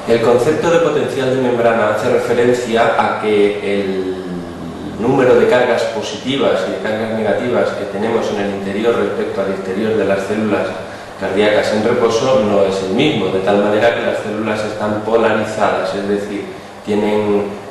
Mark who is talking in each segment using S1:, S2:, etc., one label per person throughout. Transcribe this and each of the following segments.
S1: El concepto de potencial de membrana hace referencia a que el número de cargas positivas y de cargas negativas que tenemos en el interior respecto al exterior de las células cardíacas en reposo no es el mismo, de tal manera que las células están polarizadas, es decir, tienen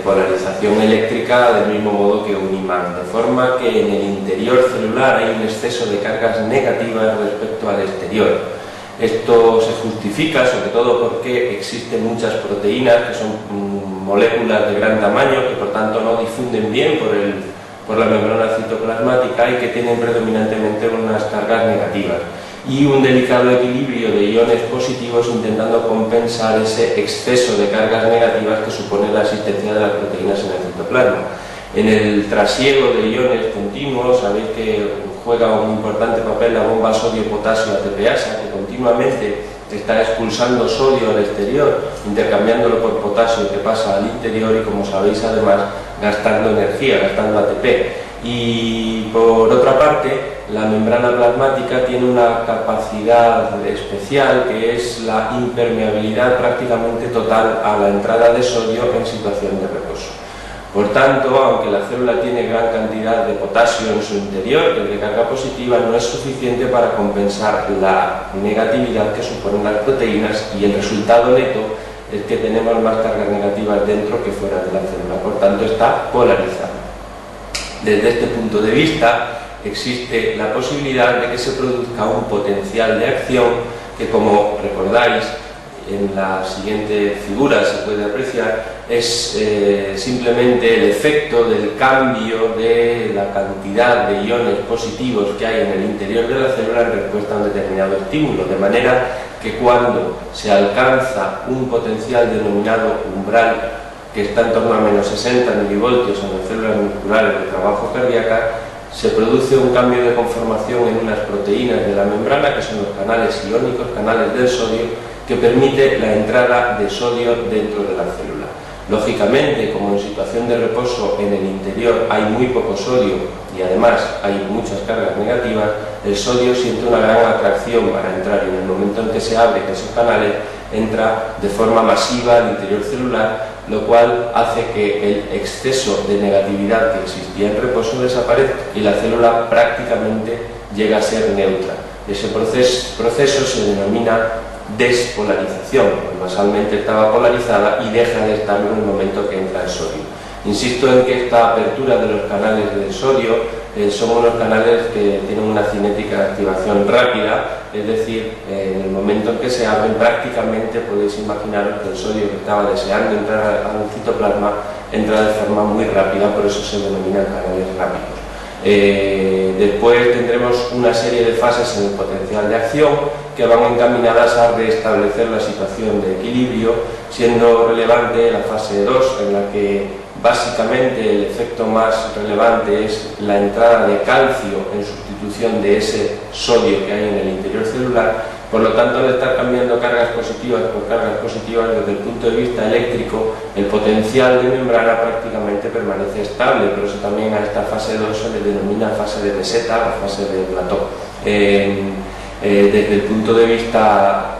S1: polarización eléctrica del mismo modo que un imán, de forma que en el interior celular hay un exceso de cargas negativas respecto al exterior. Esto se justifica sobre todo porque existen muchas proteínas que son moléculas de gran tamaño que por tanto no difunden bien por la membrana citoplasmática y que tienen predominantemente unas cargas negativas, y un delicado equilibrio de iones positivos intentando compensar ese exceso de cargas negativas que supone la existencia de las proteínas en el citoplasma. En el trasiego de iones continuos sabéis que juega un importante papel la bomba sodio-potasio ATPasa, que continuamente está expulsando sodio al exterior, intercambiándolo por potasio que pasa al interior y, como sabéis, además gastando energía, gastando ATP. Y por otra parte, la membrana plasmática tiene una capacidad especial que es la impermeabilidad prácticamente total a la entrada de sodio en situación de reposo. Por tanto, aunque la célula tiene gran cantidad de potasio en su interior, que es de carga positiva, no es suficiente para compensar la negatividad que suponen las proteínas, y el resultado neto es que tenemos más cargas negativas dentro que fuera de la célula, por tanto está polarizada. Desde este punto de vista existe la posibilidad de que se produzca un potencial de acción que, como recordáis, en la siguiente figura se puede apreciar, es simplemente el efecto del cambio de la cantidad de iones positivos que hay en el interior de la célula en respuesta a un determinado estímulo, de manera que cuando se alcanza un potencial denominado umbral, que está en torno a menos 60 milivoltios en las células musculares de trabajo cardíaca, se produce un cambio de conformación en unas proteínas de la membrana, que son los canales iónicos, canales del sodio, que permite la entrada de sodio dentro de la célula. Lógicamente, como en situación de reposo en el interior hay muy poco sodio y además hay muchas cargas negativas, el sodio siente una gran atracción para entrar, y en el momento en que se abren esos canales entra de forma masiva al interior celular, lo cual hace que el exceso de negatividad que existía en reposo desaparezca y la célula prácticamente llega a ser neutra. Ese proceso se denomina despolarización, pues basalmente estaba polarizada y deja de estarlo en el momento que entra el sodio. Insisto en que esta apertura de los canales del sodio son unos canales que tienen una cinética de activación rápida, es decir, en el momento en que se abren prácticamente podéis imaginaros que el sodio que estaba deseando entrar al citoplasma entra de forma muy rápida, por eso se denominan canales rápidos. Después tendremos una serie de fases en el potencial de acción que van encaminadas a restablecer la situación de equilibrio, siendo relevante la fase 2, en la que básicamente el efecto más relevante es la entrada de calcio en sustitución de ese sodio que hay en el interior celular. Por lo tanto, al estar cambiando cargas positivas por cargas positivas, desde el punto de vista eléctrico, el potencial de membrana prácticamente permanece estable, por eso también a esta fase 2 se le denomina fase de meseta o fase de plató. Desde el punto de vista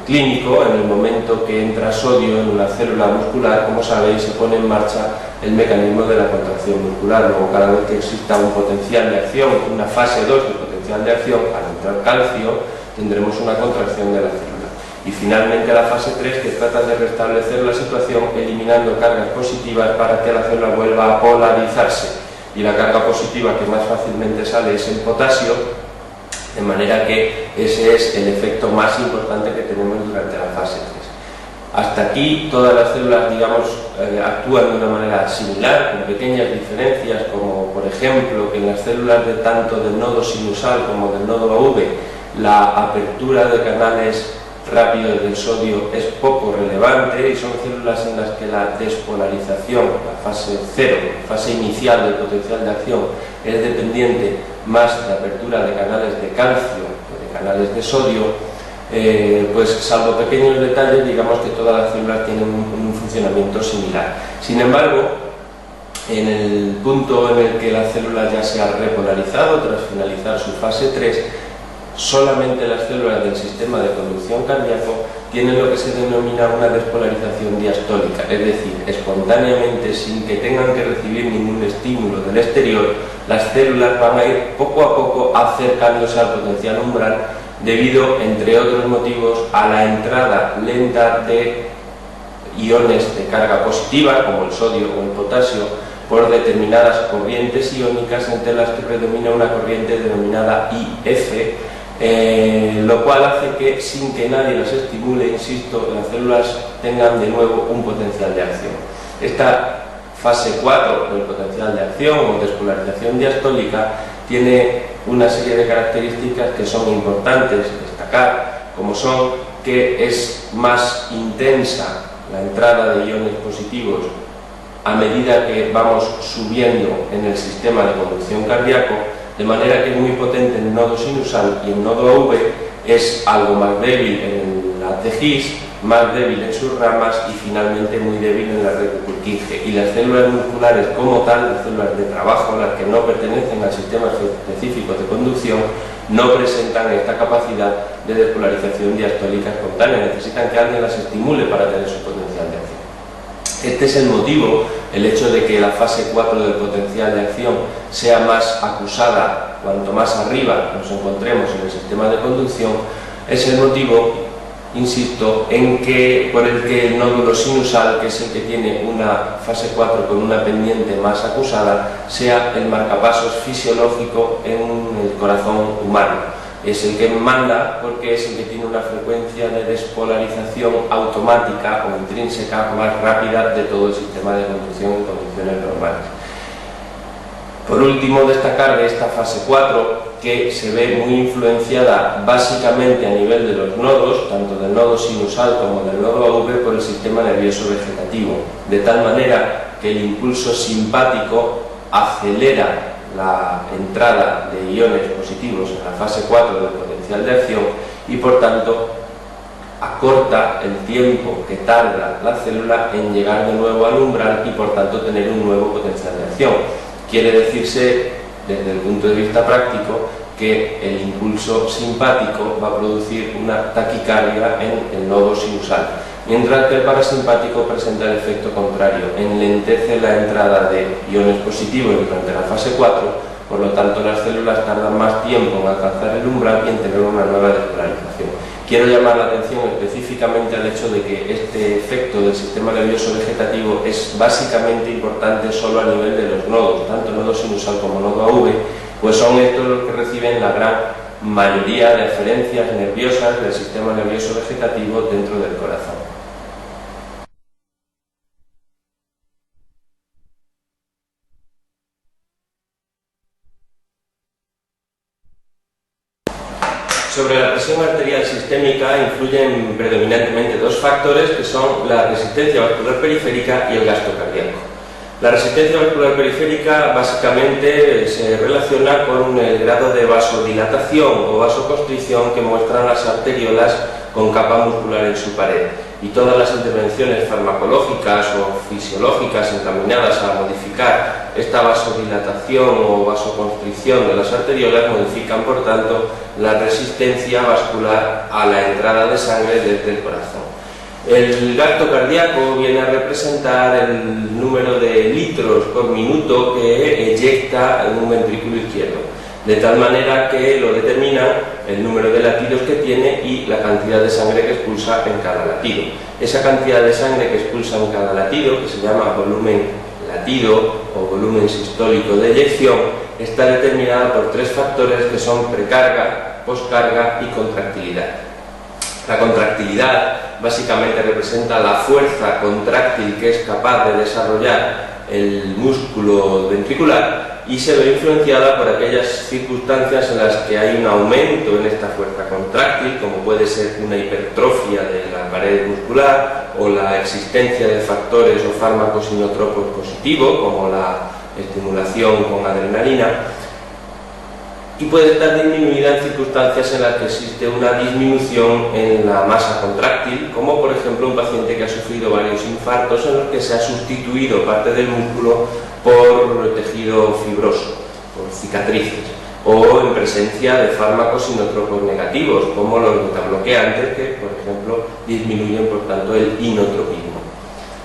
S1: clínico, en el momento que entra sodio en una célula muscular, como sabéis, se pone en marcha el mecanismo de la contracción muscular. Luego, cada vez que exista un potencial de acción, una fase 2 de potencial de acción, al entrar calcio, tendremos una contracción de la célula. Y finalmente la fase 3, que trata de restablecer la situación eliminando cargas positivas para que la célula vuelva a polarizarse. Y la carga positiva que más fácilmente sale es el potasio, de manera que ese es el efecto más importante que tenemos durante la fase 3. Hasta aquí todas las células, digamos, actúan de una manera similar, con pequeñas diferencias, como por ejemplo que en las células de tanto del nodo sinusal como del nodo AV, la apertura de canales rápidos del sodio es poco relevante, y son células en las que la despolarización, la fase 0, fase inicial del potencial de acción, es dependiente más de apertura de canales de calcio que de canales de sodio. Pues salvo pequeños detalles, digamos que todas las células tienen un funcionamiento similar. Sin embargo, en el punto en el que la célula ya se ha repolarizado tras finalizar su fase 3, solamente las células del sistema de conducción cardíaco tienen lo que se denomina una despolarización diastólica, es decir, espontáneamente, sin que tengan que recibir ningún estímulo del exterior, las células van a ir poco a poco acercándose al potencial umbral debido, entre otros motivos, a la entrada lenta de iones de carga positiva, como el sodio o el potasio, por determinadas corrientes iónicas, entre las que predomina una corriente denominada IF, lo cual hace que, sin que nadie las estimule, insisto, las células tengan de nuevo un potencial de acción. Esta fase 4 del potencial de acción o despolarización diastólica tiene una serie de características que son importantes destacar, como son que es más intensa la entrada de iones positivos a medida que vamos subiendo en el sistema de conducción cardíaco, de manera que es muy potente en el nodo sinusal y en el nodo AV es algo más débil en la TGIS, más débil en sus ramas y finalmente muy débil en la red de Purkinje. Y las células musculares como tal, las células de trabajo, las que no pertenecen al sistema específico de conducción, no presentan esta capacidad de despolarización diastólica espontánea, necesitan que alguien las estimule para tener su potencial de acción. Este es el motivo, el hecho de que la fase 4 del potencial de acción sea más acusada cuanto más arriba nos encontremos en el sistema de conducción, es el motivo, insisto, por el que el nódulo sinusal, que es el que tiene una fase 4 con una pendiente más acusada, sea el marcapasos fisiológico en el corazón humano. Es el que manda porque es el que tiene una frecuencia de despolarización automática o intrínseca más rápida de todo el sistema de conducción en condiciones normales. Por último, destacar de esta fase 4 que se ve muy influenciada básicamente a nivel de los nodos, tanto del nodo sinusal como del nodo AV, por el sistema nervioso vegetativo, de tal manera que el impulso simpático acelera la entrada de iones positivos en la fase 4 del potencial de acción y por tanto acorta el tiempo que tarda la célula en llegar de nuevo al umbral y por tanto tener un nuevo potencial de acción. Quiere decirse, desde el punto de vista práctico, que el impulso simpático va a producir una taquicardia en el nodo sinusal, mientras que el parasimpático presenta el efecto contrario, enlentece la entrada de iones positivos durante la fase 4, por lo tanto las células tardan más tiempo en alcanzar el umbral y en tener una nueva despolarización. Quiero llamar la atención específicamente al hecho de que este efecto del sistema nervioso vegetativo es básicamente importante solo a nivel de los nodos, tanto nodo sinusal como nodo AV, pues son estos los que reciben la gran mayoría de aferencias nerviosas del sistema nervioso vegetativo dentro del corazón. Sobre la presión arterial sistémica influyen predominantemente dos factores que son la resistencia vascular periférica y el gasto cardíaco. La resistencia vascular periférica básicamente se relaciona con el grado de vasodilatación o vasoconstricción que muestran las arteriolas con capa muscular en su pared, y todas las intervenciones farmacológicas o fisiológicas encaminadas a modificar esta vasodilatación o vasoconstricción de las arteriolas modifican por tanto la resistencia vascular a la entrada de sangre desde el corazón. El gasto cardíaco viene a representar el número de litros por minuto que eyecta en un ventrículo izquierdo, de tal manera que lo determina el número de latidos que tiene y la cantidad de sangre que expulsa en cada latido. Esa cantidad de sangre que expulsa en cada latido, que se llama volumen latido o volumen sistólico de eyección, está determinada por tres factores que son precarga, poscarga y contractilidad. La contractilidad básicamente representa la fuerza contráctil que es capaz de desarrollar el músculo ventricular y se ve influenciada por aquellas circunstancias en las que hay un aumento en esta fuerza contráctil, como puede ser una hipertrofia de la pared muscular o la existencia de factores o fármacos inotropos positivos, como la estimulación con adrenalina, y puede estar disminuida en circunstancias en las que existe una disminución en la masa contráctil, como por ejemplo un paciente que ha sufrido varios infartos en los que se ha sustituido parte del músculo por tejido fibroso, por cicatrices. o en presencia de fármacos inotropos negativos, como los betabloqueantes, que por ejemplo disminuyen por tanto el inotropismo.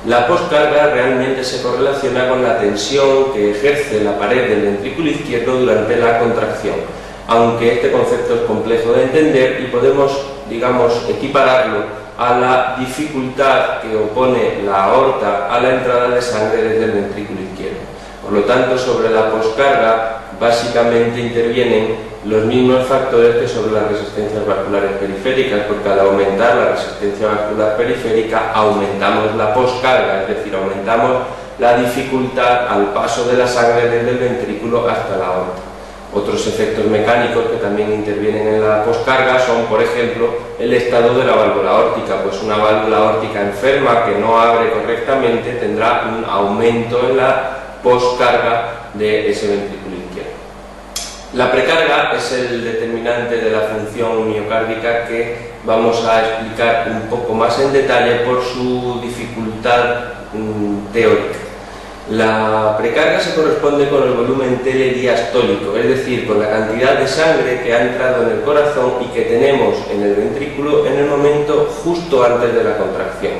S1: La poscarga realmente se correlaciona con la tensión que ejerce la pared del ventrículo izquierdo durante la contracción, aunque este concepto es complejo de entender y podemos, digamos, equipararlo a la dificultad que opone la aorta a la entrada de sangre desde el ventrículo izquierdo. Por lo tanto, sobre la poscarga básicamente intervienen los mismos factores que sobre las resistencias vasculares periféricas, porque al aumentar la resistencia vascular periférica aumentamos la poscarga, es decir, aumentamos la dificultad al paso de la sangre desde el ventrículo hasta la aorta. Otros efectos mecánicos que también intervienen en la poscarga son, por ejemplo, el estado de la válvula aórtica, pues una válvula aórtica enferma que no abre correctamente tendrá un aumento en la poscarga de ese ventrículo izquierdo. La precarga es el determinante de la función miocárdica que vamos a explicar un poco más en detalle por su dificultad teórica. La precarga se corresponde con el volumen telediastólico, es decir, con la cantidad de sangre que ha entrado en el corazón y que tenemos en el ventrículo en el momento justo antes de la contracción.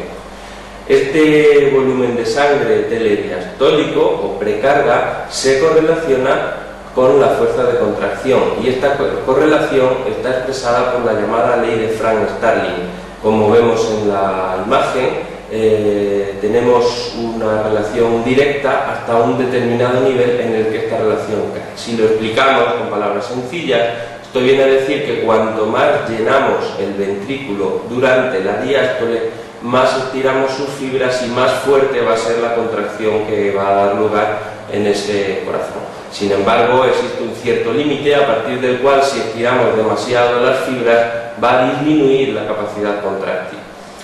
S1: Este volumen de sangre telediastólico o precarga se correlaciona con la fuerza de contracción y esta correlación está expresada por la llamada ley de Frank-Starling. Como vemos en la imagen, tenemos una relación directa hasta un determinado nivel en el que esta relación cae. Si lo explicamos con palabras sencillas, esto viene a decir que cuanto más llenamos el ventrículo durante la diástole, más estiramos sus fibras y más fuerte va a ser la contracción que va a dar lugar en ese corazón. Sin embargo, existe un cierto límite a partir del cual, si estiramos demasiado las fibras, va a disminuir la capacidad contráctil.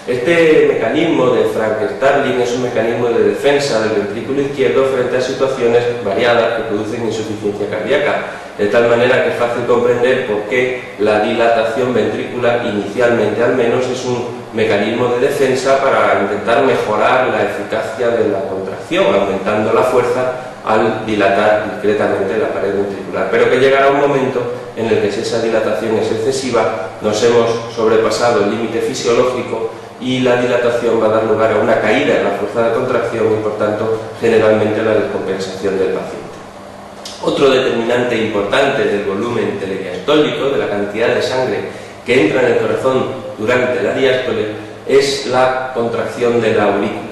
S1: Este mecanismo de Frank-Starling es un mecanismo de defensa del ventrículo izquierdo frente a situaciones variadas que producen insuficiencia cardíaca, de tal manera que es fácil comprender por qué la dilatación ventricular, inicialmente al menos, es un mecanismo de defensa para intentar mejorar la eficacia de la contracción, aumentando la fuerza al dilatar discretamente la pared ventricular, pero que llegará un momento en el que si esa dilatación es excesiva, nos hemos sobrepasado el límite fisiológico y la dilatación va a dar lugar a una caída en la fuerza de contracción y por tanto generalmente la descompensación del paciente. Otro determinante importante del volumen telediastólico, de la cantidad de sangre que entra en el corazón durante la diástole, es la contracción de la aurícula.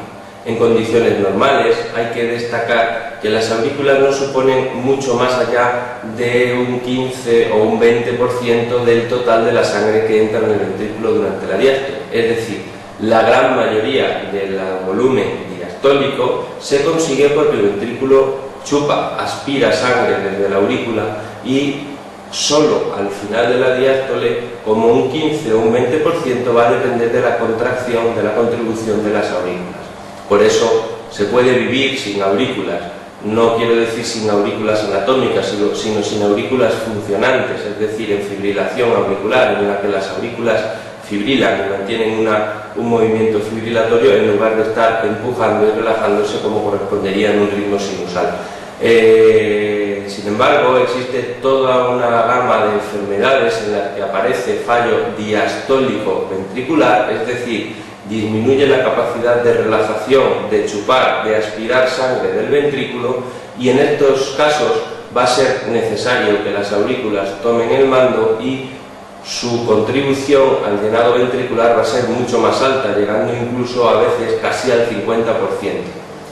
S1: En condiciones normales hay que destacar que las aurículas no suponen mucho más allá de un 15 o un 20% del total de la sangre que entra en el ventrículo durante la diástole. Es decir, la gran mayoría del volumen diastólico se consigue porque el ventrículo chupa, aspira sangre desde la aurícula y solo al final de la diástole, como un 15 o un 20% va a depender de la contracción, de la contribución de las aurículas. Por eso se puede vivir sin aurículas. No quiero decir sin aurículas anatómicas, sino sin aurículas funcionantes, es decir, en fibrilación auricular, en la que las aurículas fibrilan y mantienen un movimiento fibrilatorio en lugar de estar empujando y relajándose como correspondería en un ritmo sinusal. Sin embargo, existe toda una gama de enfermedades en las que aparece fallo diastólico ventricular, es decir, disminuye la capacidad de relajación, de chupar, de aspirar sangre del ventrículo, y en estos casos va a ser necesario que las aurículas tomen el mando y su contribución al llenado ventricular va a ser mucho más alta, llegando incluso a veces casi al 50%.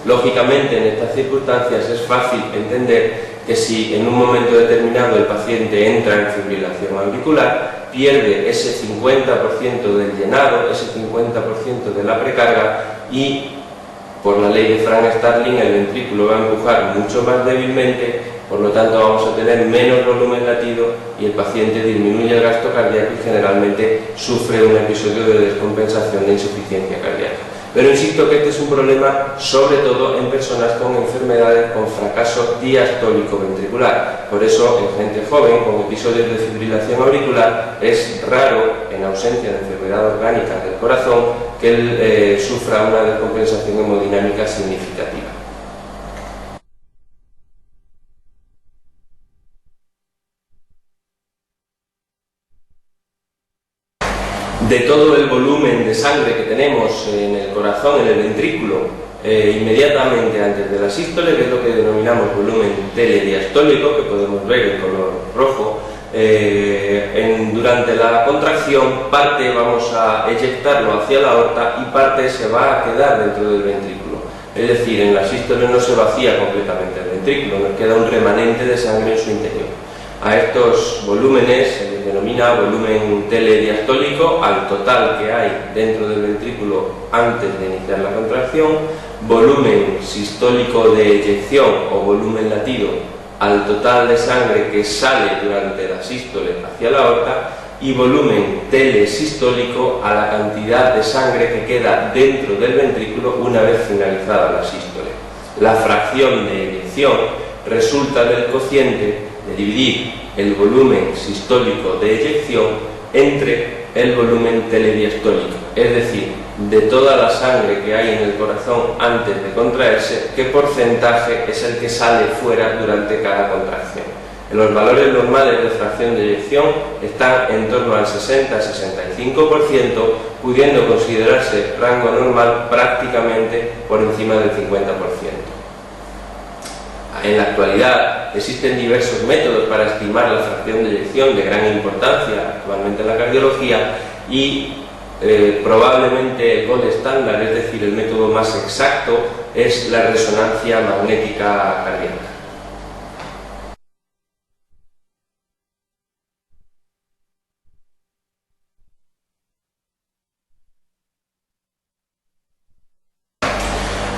S1: Lógicamente, en estas circunstancias es fácil entender que si en un momento determinado el paciente entra en fibrilación auricular, pierde ese 50% del llenado, ese 50% de la precarga, y por la ley de Frank-Starling el ventrículo va a empujar mucho más débilmente, por lo tanto vamos a tener menos volumen latido y el paciente disminuye el gasto cardíaco y generalmente sufre un episodio de descompensación de insuficiencia cardíaca. Pero insisto que este es un problema sobre todo en personas con enfermedades con fracaso diastólico ventricular. Por eso en gente joven con episodios de fibrilación auricular es raro, en ausencia de enfermedad orgánica del corazón, que él sufra una descompensación hemodinámica significativa. de sangre que tenemos en el corazón, en el ventrículo, inmediatamente antes de la sístole, que es lo que denominamos volumen telediastólico, que podemos ver en color rojo. Durante la contracción, parte vamos a eyectarlo hacia la aorta y parte se va a quedar dentro del ventrículo. Es decir, en la sístole no se vacía completamente el ventrículo, nos queda un remanente de sangre en su interior. A estos volúmenes se les denomina volumen telediastólico al total que hay dentro del ventrículo antes de iniciar la contracción, volumen sistólico de eyección o volumen latido al total de sangre que sale durante la sístole hacia la aorta, y volumen telesistólico a la cantidad de sangre que queda dentro del ventrículo una vez finalizada la sístole. La fracción de eyección resulta del cociente de dividir el volumen sistólico de eyección entre el volumen telediastólico, es decir, de toda la sangre que hay en el corazón antes de contraerse, qué porcentaje es el que sale fuera durante cada contracción. Los valores normales de fracción de eyección están en torno al 60-65%, pudiendo considerarse rango normal prácticamente por encima del 50%. En la actualidad existen diversos métodos para estimar la fracción de eyección de gran importancia actualmente en la cardiología y probablemente el gold estándar, es decir, el método más exacto, es la resonancia magnética cardíaca.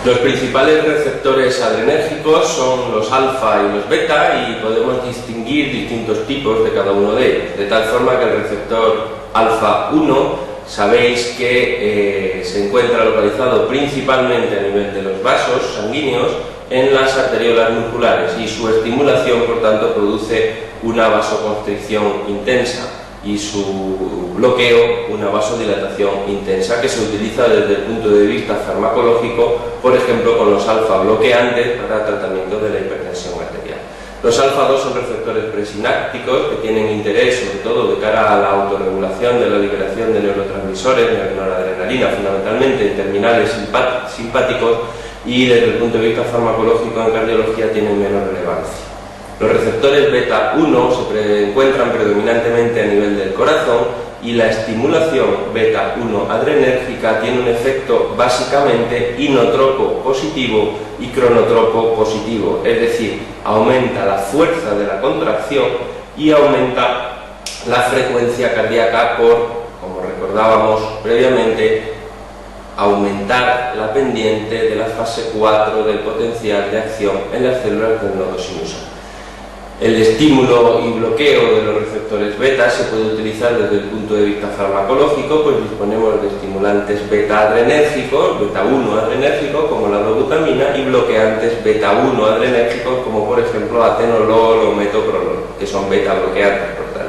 S1: Los principales receptores adrenérgicos son los alfa y los beta, y podemos distinguir distintos tipos de cada uno de ellos, de tal forma que el receptor alfa 1 sabéis que se encuentra localizado principalmente a nivel de los vasos sanguíneos en las arteriolas musculares, y su estimulación, por tanto, produce una vasoconstricción intensa y su bloqueo una vasodilatación intensa, que se utiliza desde el punto de vista farmacológico, por ejemplo con los alfa bloqueantes para tratamiento de la hipertensión arterial. Los alfa 2 son receptores presinápticos que tienen interés sobre todo de cara a la autorregulación de la liberación de neurotransmisores, de noradrenalina fundamentalmente, en terminales simpáticos, y desde el punto de vista farmacológico en cardiología tienen menos relevancia. Los receptores beta 1 se encuentran predominantemente a nivel del corazón, y la estimulación beta 1 adrenérgica tiene un efecto básicamente inotropo positivo y cronotropo positivo, es decir, aumenta la fuerza de la contracción y aumenta la frecuencia cardíaca por, como recordábamos previamente, aumentar la pendiente de la fase 4 del potencial de acción en las células del nodo sinusal. El estímulo y bloqueo de los receptores beta se puede utilizar desde el punto de vista farmacológico, pues disponemos de estimulantes beta adrenérgicos, beta 1 adrenérgico como la dobutamina, y bloqueantes beta 1 adrenérgicos como por ejemplo atenolol o metoprolol, que son beta bloqueantes, por tanto.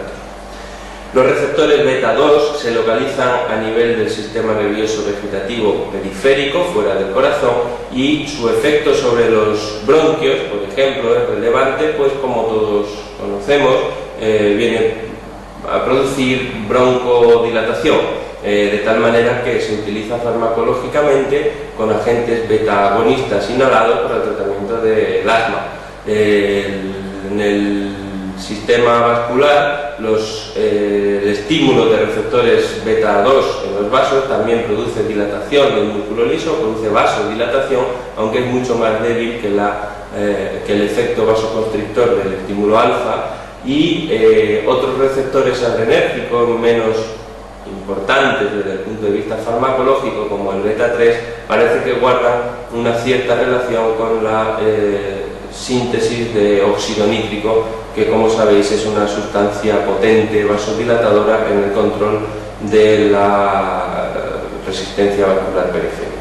S1: Los receptores beta 2 se localizan a nivel del sistema nervioso vegetativo periférico, fuera del corazón, y su efecto sobre los bronquios, por ejemplo, es relevante, pues como todos conocemos, viene a producir broncodilatación, de tal manera que se utiliza farmacológicamente con agentes beta agonistas inhalados para el tratamiento del asma. En el sistema vascular, el estímulo de receptores beta 2 en los vasos también produce dilatación del músculo liso, produce vasodilatación, aunque es mucho más débil que el efecto vasoconstrictor del estímulo alfa, y otros receptores adrenérgicos menos importantes desde el punto de vista farmacológico, como el beta 3, parece que guardan una cierta relación con la síntesis de óxido nítrico, que como sabéis es una sustancia potente vasodilatadora en el control de la resistencia vascular periférica.